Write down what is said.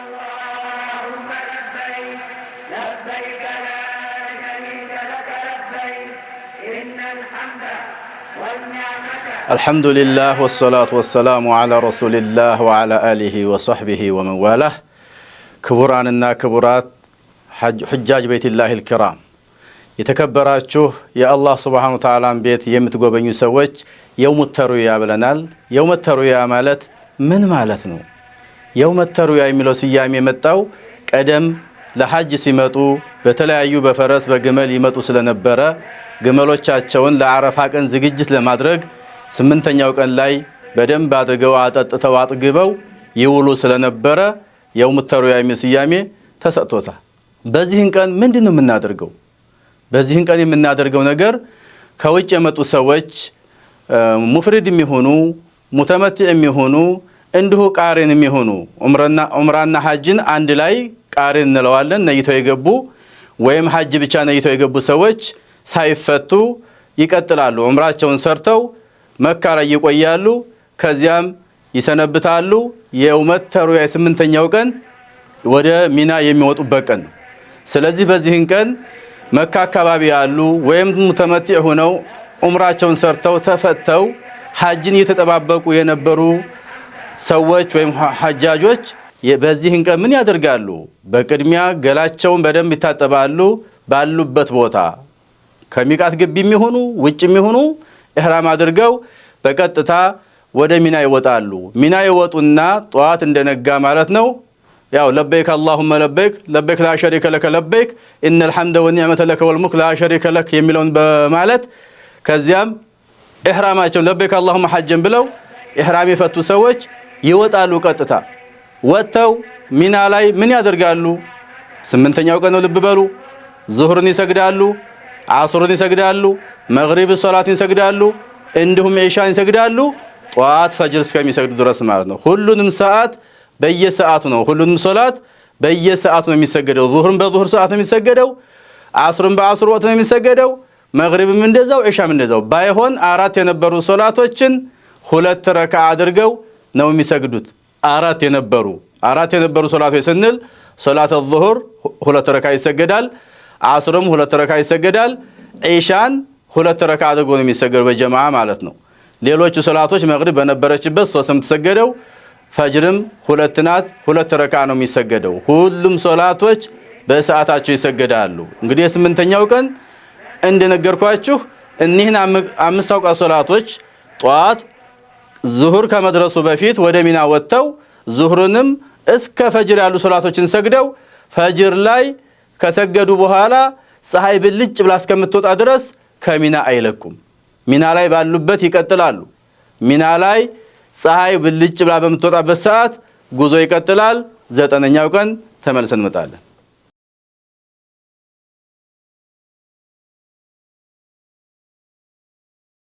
اللهم لبيك لبيك لا شريك لك لبيك إن الحمد والنعمة. الحمد لله والصلاة والسلام على رسول الله وعلى آله وصحبه ومن والاه. كبراننا كبرات حجاج بيت الله الكرام يتكبراتشو يا الله سبحانه وتعالى بيت يمتغوبنيو سوچ يوم الترويا ብለናል። يوم الترويا ማለት ምን ማለት ነው? يوم الترويا የሚለው ስያሜ የመጣው ቀደም ለሐጅ ሲመጡ በተለያዩ በፈረስ በግመል ይመጡ ስለነበረ ግመሎቻቸውን ለአረፋ ቀን ዝግጅት ለማድረግ 8ኛው ቀን ላይ በደንብ አድርገው አጠጥተው አጥግበው ይውሉ ስለነበረ يوم الترويا የሚል ስያሜ ተሰጥቶታል። በዚህን ቀን ምንድነው የምናደርገው? በዚህን ቀን የምናደርገው ነገር ከውጭ የመጡ ሰዎች ሙፍሪድ የሚሆኑ ሙተመቲዕ የሚሆኑ እንዲሁ ቃሪን የሚሆኑ ዑምራና ሐጅን አንድ ላይ ቃሪን እንለዋለን። ነይተው የገቡ ወይም ሐጅ ብቻ ነይተው የገቡ ሰዎች ሳይፈቱ ይቀጥላሉ። ዑምራቸውን ሰርተው መካ ላይ ይቆያሉ። ከዚያም ይሰነብታሉ። የየውመ ተርዊያ 8ኛው ቀን ወደ ሚና የሚወጡበት ቀን ነው። ስለዚህ በዚህን ቀን መካ አካባቢ ያሉ ወይም ሙተመቲዕ ሆነው ዑምራቸውን ሰርተው ተፈተው ሐጅን እየተጠባበቁ የነበሩ ሰዎች ወይም ሐጃጆች በዚህን ቀን ምን ያደርጋሉ? በቅድሚያ ገላቸውን በደንብ ይታጠባሉ። ባሉበት ቦታ ከሚቃት ግቢ የሚሆኑ ውጭ የሚሆኑ ኢህራም አድርገው በቀጥታ ወደ ሚና ይወጣሉ። ሚና ይወጡና ጧት እንደነጋ ማለት ነው ያው ለበይክ اللهم ለበይክ ለበይክ ላ ሸሪከ ለከ ለበይክ ኢነል ሐምደ ወኒዕመተ ለከ ወልሙልክ ላ ሸሪከ ለክ የሚለውን በማለት ከዚያም ኢህራማቸውን ለበይክ اللهم ሐጀን ብለው ኢህራም የፈቱ ሰዎች ይወጣሉ። ቀጥታ ወጥተው ሚና ላይ ምን ያደርጋሉ? 8ኛው ቀን ልብ በሉ። ዙህርን ይሰግዳሉ፣ ዓስርን ይሰግዳሉ፣ መግሪብ ሶላትን ይሰግዳሉ፣ እንዲሁም ኢሻን ይሰግዳሉ። ጧት ፈጅር እስከሚሰግዱ ድረስ ማለት ነው። ሁሉንም ሰዓት በየሰዓቱ ነው። ሁሉንም ሶላት በየሰዓቱ ነው የሚሰገደው። ዙህርን በዙህር ሰዓት ነው የሚሰገደው፣ ዓስርን በዓስር ወቅት ነው የሚሰገደው፣ መግሪብም እንደዛው፣ ኢሻም እንደዛው። ባይሆን 4 የነበሩ ሶላቶችን 2 ረካዓ አድርገው ነው የሚሰግዱት። 4 የነበሩ ሶላቶች ስንል ሶላት الظهر 2 ረካዓ ይሰገዳል፣ ዓስርም 2 ረካዓ ይሰገዳል፣ ኢሻን 2 ረካዓ አድርጎ ነው የሚሰገደው በጀማዓ ማለት ነው። ሌሎች ሶላቶች መግሪብ በነበረችበት 3 የምትሰገደው፣ ፈጅርም 2 ናት፣ 2 ረካዓ ነው የሚሰገደው። ሁሉም ሶላቶች በሰዓታቸው ይሰገዳሉ። እንግዲህ 8ኛው ቀን እንደነገርኳችሁ እኒህን 5 አውቃት ሶላቶች ጧት ዙህር ከመድረሱ በፊት ወደ ሚና ወጥተው ዙህርንም እስከ ፈጅር ያሉ ሶላቶችን ሰግደው ፈጅር ላይ ከሰገዱ በኋላ ፀሐይ ብልጭ ብላ እስከምትወጣ ድረስ ከሚና አይለቁም። ሚና ላይ ባሉበት ይቀጥላሉ። ሚና ላይ ፀሐይ ብልጭ ብላ በምትወጣበት ሰዓት ጉዞ ይቀጥላል። 9ኛው ቀን ተመልሰን እንመጣለን።